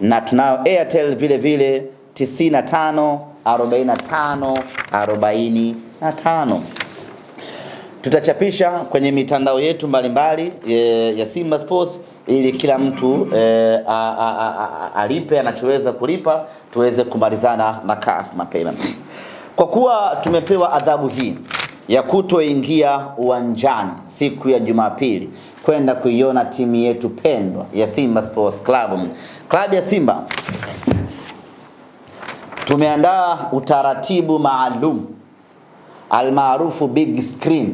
na tunao Airtel vile vile 95 45 45. Tutachapisha kwenye mitandao yetu mbalimbali ya Simba Sports ili kila mtu alipe anachoweza kulipa, tuweze kumalizana na CAF mapema. Kwa kuwa tumepewa adhabu hii ya kutoingia uwanjani siku ya Jumapili kwenda kuiona timu yetu pendwa ya Simba Sports Club. Klabu ya Simba tumeandaa utaratibu maalum almaarufu big screen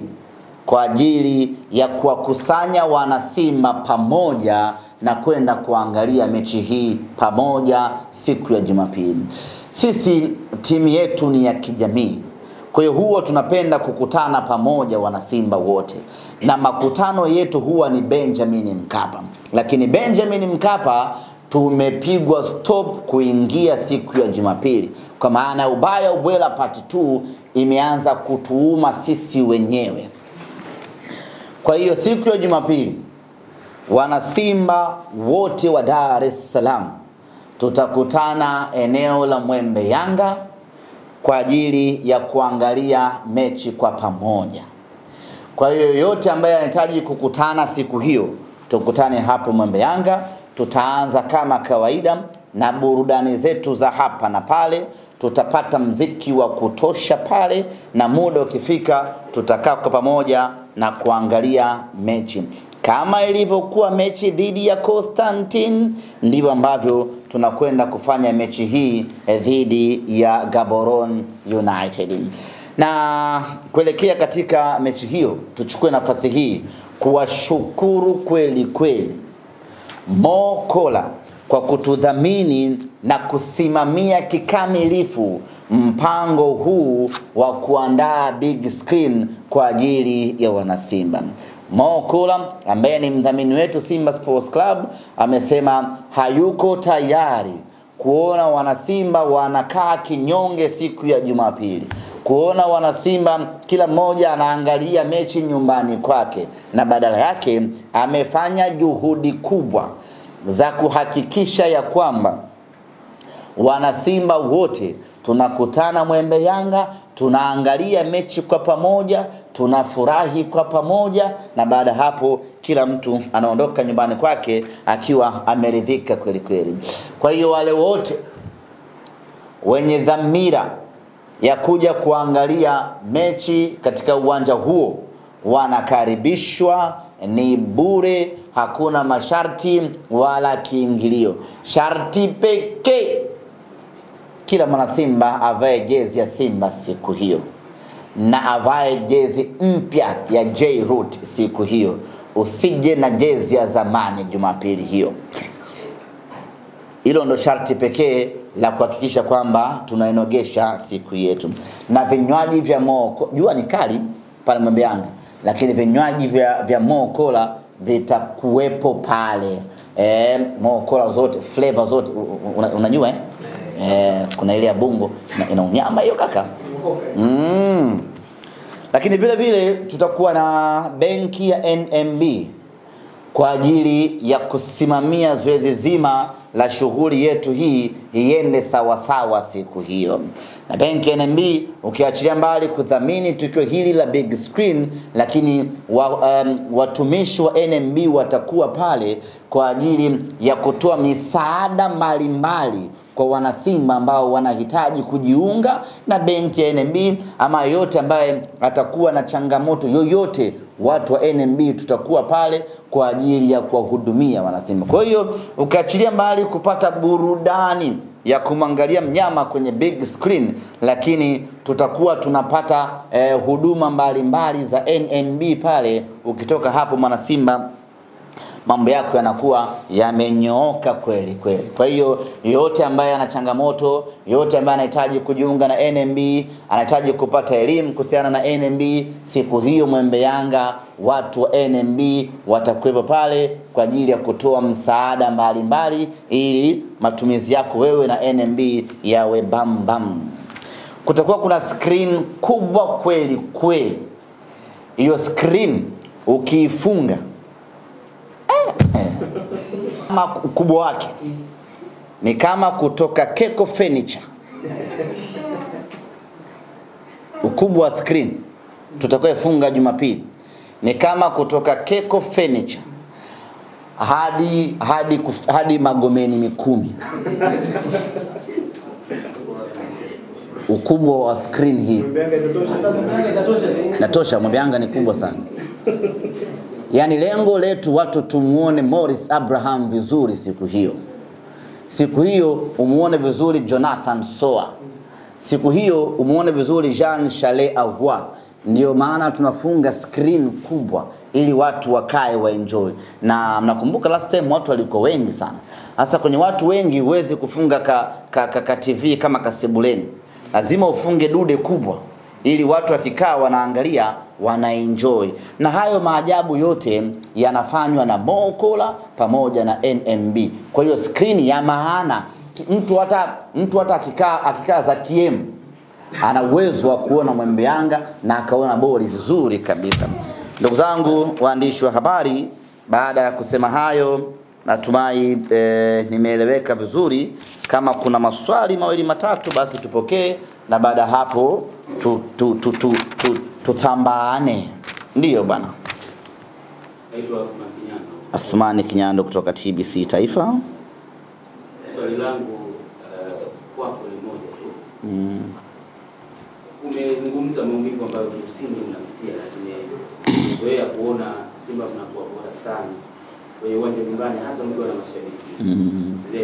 kwa ajili ya kuwakusanya wana Simba pamoja na kwenda kuangalia mechi hii pamoja siku ya Jumapili. Sisi timu yetu ni ya kijamii. Kwa hiyo huwa tunapenda kukutana pamoja wana Simba wote. Na makutano yetu huwa ni Benjamin Mkapa. Lakini Benjamin Mkapa tumepigwa stop kuingia siku ya Jumapili. Kwa maana ubaya ubwela part 2 imeanza kutuuma sisi wenyewe. Kwa hiyo siku ya Jumapili wana Simba wote wa Dar es Salaam tutakutana eneo la Mwembe Yanga kwa ajili ya kuangalia mechi kwa pamoja. Kwa hiyo yote ambaye anahitaji kukutana siku hiyo, tukutane hapo Mwembe Yanga. Tutaanza kama kawaida na burudani zetu za hapa na pale. Tutapata mziki wa kutosha pale, na muda ukifika tutakaa kwa pamoja na kuangalia mechi. Kama ilivyokuwa mechi dhidi ya Constantine, ndivyo ambavyo tunakwenda kufanya mechi hii dhidi ya Gaborone United. Na kuelekea katika mechi hiyo, tuchukue nafasi hii kuwashukuru kweli kweli Mo Kola kwa kutudhamini na kusimamia kikamilifu mpango huu wa kuandaa big screen kwa ajili ya wanasimba. Mo Kola ambaye ni mdhamini wetu Simba Sports Club amesema hayuko tayari kuona wanasimba wanakaa kinyonge siku ya Jumapili, kuona wanasimba kila mmoja anaangalia mechi nyumbani kwake, na badala yake amefanya juhudi kubwa za kuhakikisha ya kwamba wanasimba wote tunakutana Mwembe Yanga, tunaangalia mechi kwa pamoja, tunafurahi kwa pamoja, na baada hapo kila mtu anaondoka nyumbani kwake akiwa ameridhika kweli kweli. Kwa hiyo wale wote wenye dhamira ya kuja kuangalia mechi katika uwanja huo wanakaribishwa, ni bure, hakuna masharti wala kiingilio. Sharti pekee kila mwana Simba avae jezi ya Simba siku hiyo, na avae jezi mpya ya J-Root siku hiyo. Usije na jezi ya zamani Jumapili hiyo. Hilo ndo sharti pekee la kuhakikisha kwamba tunainogesha siku yetu. Na vinywaji vya Mo, jua ni kali pale Mwembe Yanga, lakini vinywaji vya Mo Kola vitakuwepo pale. Mo Kola zote, flavor zote unajua kuna ile ya bungo ina unyama hiyo kaka. Lakini vile vile tutakuwa na benki ya NMB kwa ajili ya kusimamia zoezi zima la shughuli yetu hii iende sawa sawa siku hiyo. Na benki ya NMB ukiachilia mbali kudhamini tukio hili la big screen, lakini watumishi wa NMB watakuwa pale kwa ajili ya kutoa misaada mbalimbali kwa wanasimba ambao wanahitaji kujiunga na benki ya NMB, ama yote ambaye atakuwa na changamoto yoyote, watu wa NMB tutakuwa pale kwa ajili ya kuwahudumia wanasimba. Kwa hiyo ukiachilia mbali kupata burudani ya kumwangalia mnyama kwenye big screen, lakini tutakuwa tunapata huduma mbalimbali za NMB pale. Ukitoka hapo mwanasimba mambo yako yanakuwa yamenyooka kweli kweli. Kwa hiyo yote ambaye ana changamoto, yote ambaye anahitaji kujiunga na NMB, anahitaji kupata elimu kuhusiana na NMB, siku hiyo Mwembe Yanga watu wa NMB watakuwepo pale kwa ajili ya kutoa msaada mbalimbali ili matumizi yako wewe na NMB yawe bam bam. Kutakuwa kuna screen kubwa kweli kweli. Hiyo screen ukiifunga ukubwa wake ni kama kutoka Keko Furniture. Ukubwa wa screen tutakayofunga Jumapili ni kama kutoka Keko Furniture hadi Magomeni 10. Ukubwa wa screen hii. Natosha, Mwembeanga ni kubwa sana. Yani lengo letu watu tumuone Morris Abraham vizuri siku hiyo. Siku hiyo umuone vizuri Jonathan Soa. Siku hiyo umuone vizuri Jean Chalet Ahoua. Ndio maana tunafunga screen kubwa ili watu wakae wa enjoy. Na mnakumbuka last time watu walikuwa wengi sana. Hasa kwenye watu wengi huwezi kufunga ka TV kama kasebuleni. Lazima ufunge dude kubwa ili watu wakikaa wanaangalia wana enjoy. Na hayo maajabu yote yanafanywa na Mokola pamoja na NMB. Kwa hiyo screen ya maana, mtu hata akikaa za KM ana uwezo wa kuona Mwembeanga na akaona boli vizuri kabisa. Ndugu zangu waandishi wa habari, baada ya kusema hayo natumai nimeeleweka vizuri. Kama kuna maswali mawili matatu basi tupokee, na baada hapo tutambaane. Ndiyo bwana. Naitwa Athmani Kinyando kutoka TBC Taifa. Swali langu kwako ni moja tu. Umezungumza maumivu ambayo kimsingi mnapitia, lakini wewe kuona Simba mnakuwa bora sana. Wewe uwanja nyumbani hasa mkiwa na mashabiki.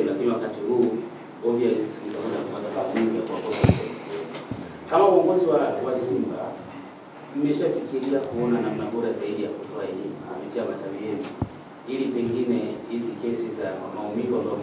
Lakini wakati huu obviously mtaona kupata kabisa kwa kosa. Kama uongozi wa Simba mmeshafikiria kuona namna bora zaidi ya kutoa elimu kupitia matawi yenu, ili pengine hizi kesi za maumivu ambayo